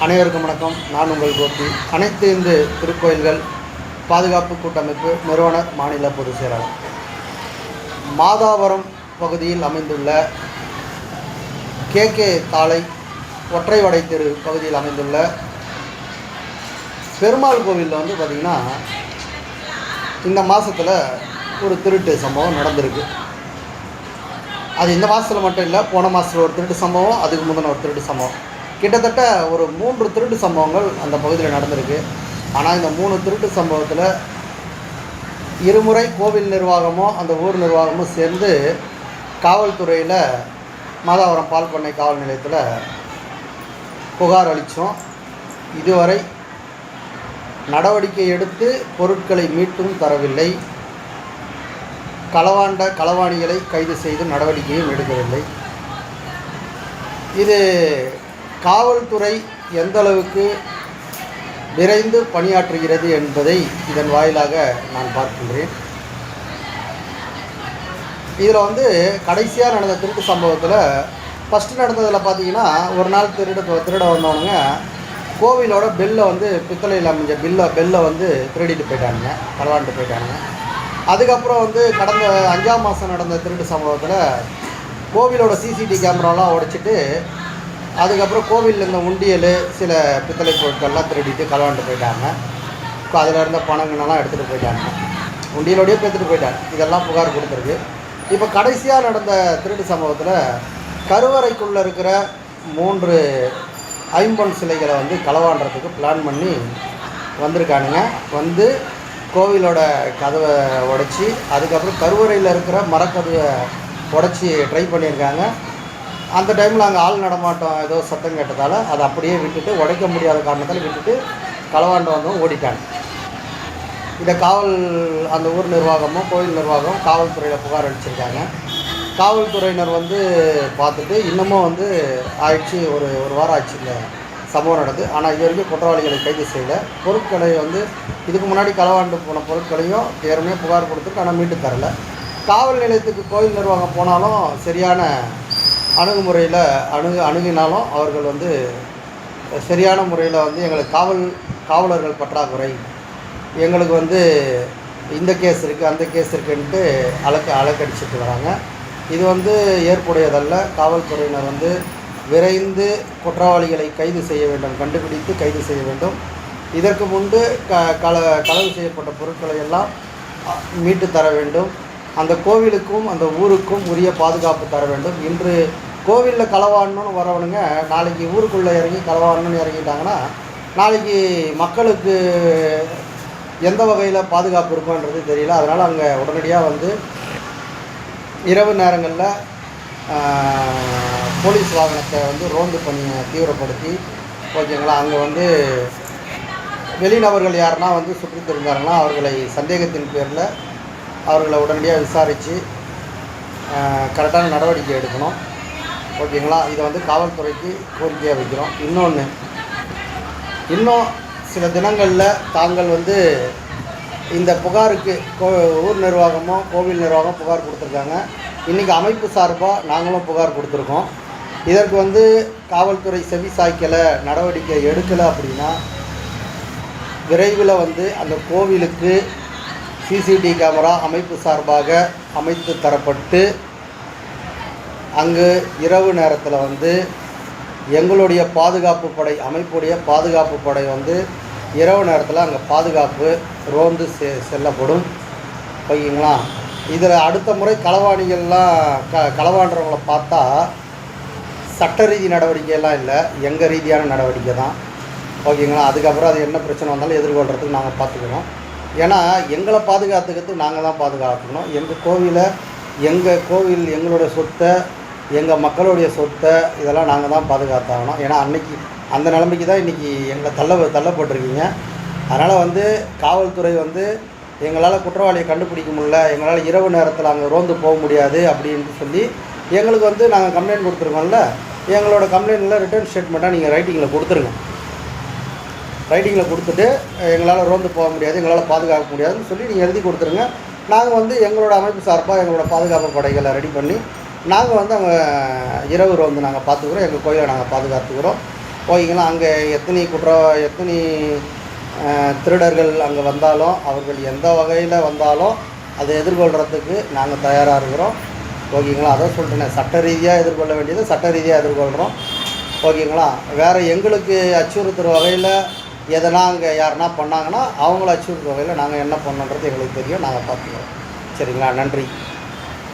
அனைவருக்கும் வணக்கம். நான் உங்கள் கோபி. அனைத்து இந்து திருக்கோயில்கள் பாதுகாப்பு கூட்டமைப்பு நிறுவனர் மாநில பொதுச் செயலாளர். மாதாவரம் பகுதியில் அமைந்துள்ள KK தாளை ஒற்றைவடை தெரு பகுதியில் அமைந்துள்ள பெருமாள் கோவிலில் பார்த்திங்கன்னா இந்த மாதத்தில் ஒரு திருட்டு சம்பவம் நடந்திருக்கு. அது இந்த மாதத்தில் மட்டும் இல்லை, போன மாதத்தில் ஒரு திருட்டு சம்பவம், அதுக்கு முந்தின ஒரு திருட்டு சம்பவம், கிட்டத்தட்ட ஒரு 3 திருட்டு சம்பவங்கள் அந்த பகுதியில் நடந்திருக்கு. ஆனால் இந்த 3 திருட்டு சம்பவத்தில் இருமுறை கோவில் நிர்வாகமும் அந்த ஊர் நிர்வாகமும் சேர்ந்து காவல்துறையில் மாதாவரம் பால் பண்ணை காவல் நிலையத்தில் புகார் அளித்தோம். இதுவரை நடவடிக்கை எடுத்து பொருட்களை மீட்டும் தரவில்லை. களவாணிகளை கைது செய்து நடவடிக்கையும் எடுக்கவில்லை. இது காவல்துறை எந்த அளவுக்கு விரைந்து பணியாற்றுகிறது என்பதை இதன் வாயிலாக நான் பார்க்கின்றேன். இதில் கடைசியாக நடந்த திருட்டு சம்பவத்தில் ஃபஸ்ட்டு நடந்ததில் பார்த்தீங்கன்னா, ஒரு நாள் திருட வந்தவனுங்க கோவிலோட பெல்லை பித்தளையில் அமைஞ்ச பெல்லை திருடிட்டு போயிட்டானுங்க, களவாண்டுட்டு போயிட்டானுங்க. அதுக்கப்புறம் கடந்த 5ஆம் மாதம் நடந்த திருட்டு சம்பவத்தில் கோவிலோட CCTV கேமராலாம் உடைச்சிட்டு அதுக்கப்புறம் கோவிலில் இருந்த உண்டியல் சில பித்தளை பொருட்கள்லாம் திருடிட்டு களவாண்டு போயிட்டாங்க. அதில் இருந்த பணங்கள்லாம் எடுத்துகிட்டு போயிட்டாங்க, உண்டியலோடையே எடுத்துகிட்டு போயிட்டாங்க. இதெல்லாம் புகார் கொடுத்துருக்கு. இப்போ கடைசியாக நடந்த திருட்டு சம்பவத்தில் கருவறைக்குள்ளே இருக்கிற 3 ஐம்பொன் சிலைகளை களவாண்டுறதுக்கு பிளான் பண்ணி வந்திருக்கானுங்க. கோவிலோட கதவை உடைச்சி அதுக்கப்புறம் கருவறையில் இருக்கிற மரக்கதவை உடைச்சி ட்ரை பண்ணியிருக்காங்க. அந்த டைமில் அங்கே ஆள் நடமாட்டம் ஏதோ சத்தம் கேட்டதால் அதை அப்படியே விட்டுட்டு, உடைக்க முடியாத காரணத்தால் விட்டுட்டு களவாண்டு வந்தவங்க ஓடிட்டாங்க. இதை அந்த ஊர் நிர்வாகமும் கோவில் நிர்வாகம் காவல்துறையில் புகார் அளிச்சிருக்காங்க. காவல்துறையினர் பார்த்துட்டு இன்னமும் ஆயிடுச்சு, ஒரு வாரம் ஆச்சு இந்த சம்பவம் நடந்து. ஆனால் இது வரைக்கும் குற்றவாளிகளை கைது செய்யலை. பொருட்களை இதுக்கு முன்னாடி களவாண்டு போன பொருட்களையும் ஏற்கனவே புகார் கொடுத்துட்டு ஆனால் மீட்டு தரலை. காவல் நிலையத்துக்கு கோவில் நிர்வாகம் போனாலும் சரியான அணுகுமுறையில் அணுகினாலும் அவர்கள் சரியான முறையில் எங்களுக்கு காவலர்கள் பற்றாக்குறை, எங்களுக்கு இந்த கேஸ் இருக்குது அந்த கேஸ் இருக்குன்ட்டு அலக்கடிச்சிட்டு வராங்க. இது ஏற்புடையதல்ல. காவல்துறையினர் விரைந்து குற்றவாளிகளை கைது செய்ய வேண்டும், கண்டுபிடித்து கைது செய்ய வேண்டும். இதற்கு முன்பு களவு செய்யப்பட்ட பொருட்களை எல்லாம் மீட்டு தர வேண்டும். அந்த கோவிலுக்கும் அந்த ஊருக்கும் உரிய பாதுகாப்பு தர வேண்டும். இன்று கோவிலில் களவாடணும்னு வரவனுங்க நாளைக்கு ஊருக்குள்ளே இறங்கி களவாடணும்னு இறங்கிட்டாங்கன்னா நாளைக்கு மக்களுக்கு எந்த வகையில் பாதுகாப்பு இருக்குன்றது தெரியல. அதனால் அங்கே உடனடியாக இரவு நேரங்களில் போலீஸ் வாகனத்தை ரோந்து பணியை தீவிரப்படுத்தி, ஓகேங்களா, அங்கே வெளிநபர்கள் யாருன்னா சுற்றி தெரிஞ்சாங்கன்னா அவர்களை சந்தேகத்தின் பேரில் அவர்களை உடனடியாக விசாரித்து கரெக்டான நடவடிக்கை எடுக்கணும், ஓகேங்களா. இதை காவல்துறைக்கு கோரிக்கையாக வைக்கிறோம். இன்னும் சில தினங்களில் தாங்கள் இந்த புகாருக்கு ஊர் நிர்வாகமோ கோவில் நிர்வாகம் புகார் கொடுத்துருக்காங்க. இன்றைக்கி அமைப்பு சார்பாக நாங்களும் புகார் கொடுத்துருக்கோம். இதற்கு காவல்துறை செவி சாய்க்கலை, நடவடிக்கை எடுக்கலை அப்படின்னா விரைவில் அந்த கோவிலுக்கு CCTV கேமரா அமைப்பு சார்பாக அமைத்து தரப்பட்டு அங்கு இரவு நேரத்தில் எங்களுடைய பாதுகாப்பு படை, அமைப்புடைய பாதுகாப்பு படை இரவு நேரத்தில் அங்கே பாதுகாப்பு ரோந்து செல்லப்படும், ஓகேங்களா. இதில் அடுத்த முறை களவாணிகள்லாம் களவாண்டுறவங்களை பார்த்தா சட்ட ரீதி நடவடிக்கையெல்லாம் இல்லை, எங்கள் ரீதியான நடவடிக்கை தான், ஓகேங்களா. அதுக்கப்புறம் அது என்ன பிரச்சனை வந்தாலும் எதிர்கொள்கிறதுக்கு நாங்கள் பார்த்துக்கணும். ஏன்னா எங்களை பாதுகாத்துக்கிறதுக்கு நாங்கள் தான் பாதுகாத்துக்கணும். எங்கள் கோவில் எங்களுடைய சொத்தை, எங்கள் மக்களுடைய சொத்தை இதெல்லாம் நாங்கள் தான் பாதுகாத்தாகணும். ஏன்னா அன்றைக்கி அந்த நிலைமைக்கு தான் இன்றைக்கி எங்களை தள்ளப்பட்டிருக்கீங்க. அதனால் காவல்துறை எங்களால் குற்றவாளியை கண்டுபிடிக்க முடியல, எங்களால் இரவு நேரத்தில் அங்கே ரோந்து போக முடியாது அப்படின்னு சொல்லி எங்களுக்கு நாங்கள் கம்ப்ளைண்ட் கொடுத்துருக்கோம்ல, எங்களோட கம்ப்ளைண்ட்டில் ரிட்டர்ன் ஸ்டேட்மெண்ட்டாக நீங்கள் ரைட்டிங்கில் கொடுத்துருங்க. ரைட்டிங்கில் கொடுத்துட்டு எங்களால் ரோந்து போக முடியாது, எங்களால் பாதுகாக்க முடியாதுன்னு சொல்லி நீங்கள் எழுதி கொடுத்துருங்க. நாங்கள் எங்களோட அமைப்பு சார்பாக எங்களோட பாதுகாப்பு படைகளை ரெடி பண்ணி நாங்கள் அங்கே இரவு ரோந்து நாங்கள் பார்த்துக்குறோம், எங்கள் கோயிலை நாங்கள் பாதுகாத்துக்கிறோம். ஓகேங்களா. அங்கே எத்தனை திருடர்கள் அங்கே வந்தாலும், அவர்கள் எந்த வகையில் வந்தாலும் அதை எதிர்கொள்கிறதுக்கு நாங்கள் தயாராக இருக்கிறோம். ஓகேங்களா. அதான் சொல்லிட்டேனே, சட்ட ரீதியாக எதிர்கொள்ள வேண்டியது சட்ட ரீதியாக எதிர்கொள்கிறோம். ஓகேங்களா. வேறு எங்களுக்கு அச்சுறுத்துகிற வகையில் எதனா அங்கே யாருன்னா பண்ணாங்கன்னா அவங்கள அச்சுறுத்துகிற வகையில் நாங்கள் என்ன பண்ணணுன்றது எங்களுக்கு தெரியும், நாங்கள் பார்த்துக்கிறோம். சரிங்களா. நன்றி.